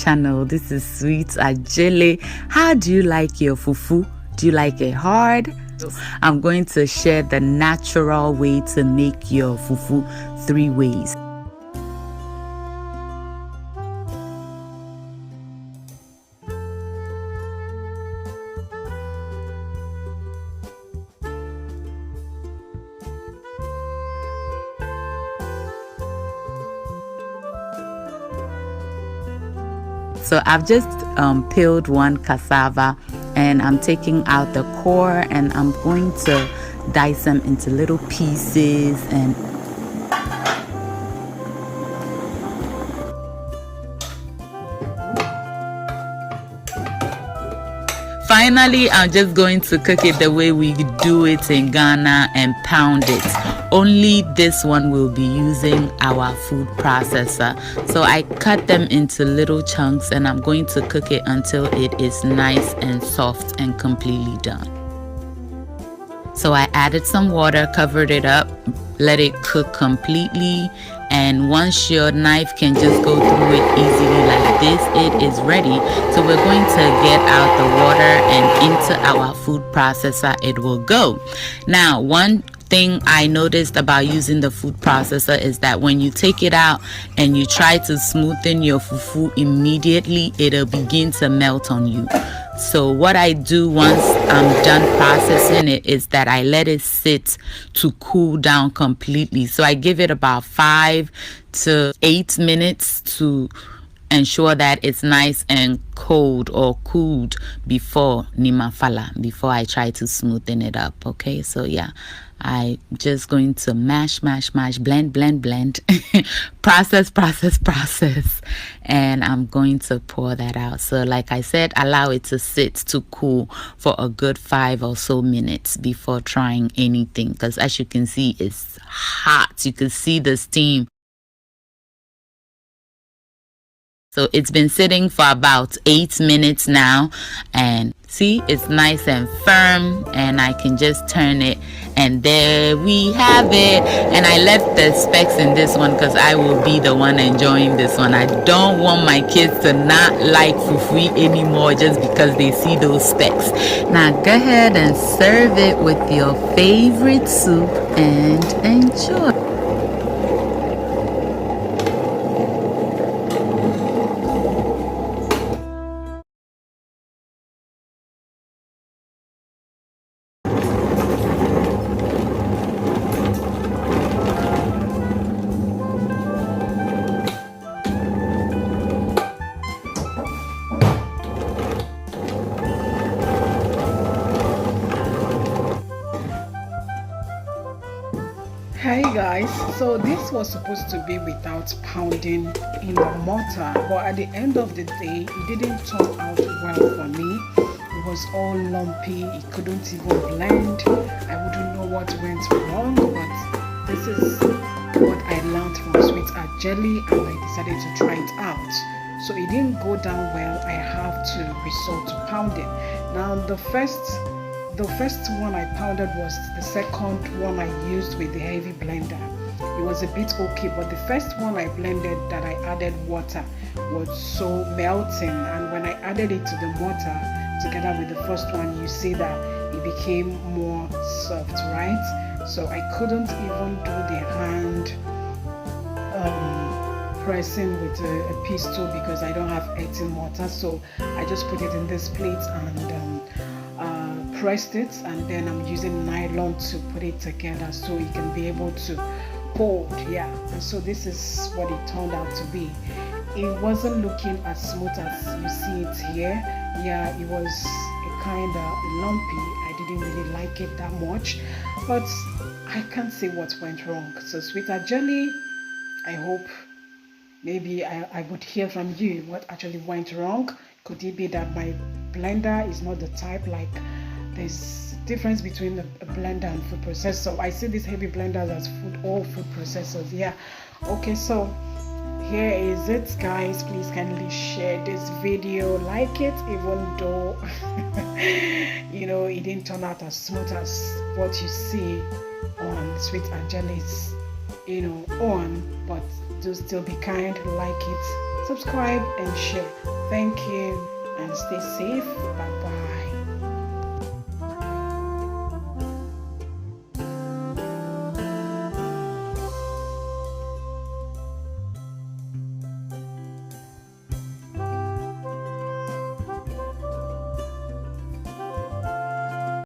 channel. This is Sweet Ajele. How do you like your fufu? Do you like it hard? I'm going to share the natural way to make your fufu 3 ways. So I've just peeled one cassava and I'm taking out the core and I'm going to dice them into little pieces. And finally, I'm just going to cook it the way we do it in Ghana and pound it. Only this one will be using our food processor. So I cut them into little chunks and I'm going to cook it until it is nice and soft and completely done. So I added some water, covered it up, let it cook completely. And once your knife can just go through it easily like this, it is ready. So we're going to get out the water and into our food processor it will go. Now, one thing I noticed about using the food processor is that when you take it out and you try to smoothen your fufu immediately, it'll begin to melt on you. So what I do once I'm done processing it is that I let it sit to cool down completely. So I give it about 5 to 8 minutes to ensure that it's nice and cold or cooled before before I try to smoothen it up. Okay, so yeah, I'm just going to mash, blend, process, and I'm going to pour that out. So like I said, allow it to sit to cool for a good 5 or so minutes before trying anything, because as you can see, it's hot. You can see the steam. So it's been sitting for about 8 minutes now, and see, it's nice and firm, and I can just turn it, and there we have it. And I left the specks in this one because I will be the one enjoying this one. I don't want my kids to not like fufu anymore just because they see those specks. Now go ahead and serve it with your favorite soup and enjoy. Hi guys, so this was supposed to be without pounding in the mortar, but at the end of the day it didn't turn out well for me. It was all lumpy, it couldn't even blend. I wouldn't know what went wrong, but this is what I learned from Sweet Ajele and I decided to try it out. So it didn't go down well. I have to resort to pounding. Now the first one I pounded was the second one I used with the heavy blender. It was a bit okay, but the first one I blended that I added water was so melting, and when I added it to the mortar together with the first one, you see that it became more soft, right? So I couldn't even do the hand pressing with a pistol because I don't have earthen mortar. So I just put it in this plate and pressed it, and then I'm using nylon to put it together so it can be able to hold. Yeah, and so this is what it turned out to be. It wasn't looking as smooth as you see it here. Yeah, it was a kind of lumpy. I didn't really like it that much, but I can't say what went wrong. So Sweet Ajele, I hope maybe I would hear from you what actually went wrong. Could it be that my blender is not the type, like there's difference between a blender and food processor? I see these heavy blenders as all food processors. Yeah, okay, so here is it, guys. Please kindly share this video, like it, even though you know it didn't turn out as smooth as what you see on Sweet Ajele's on, but do still be kind, like it, subscribe and share. Thank you and stay safe. Bye bye.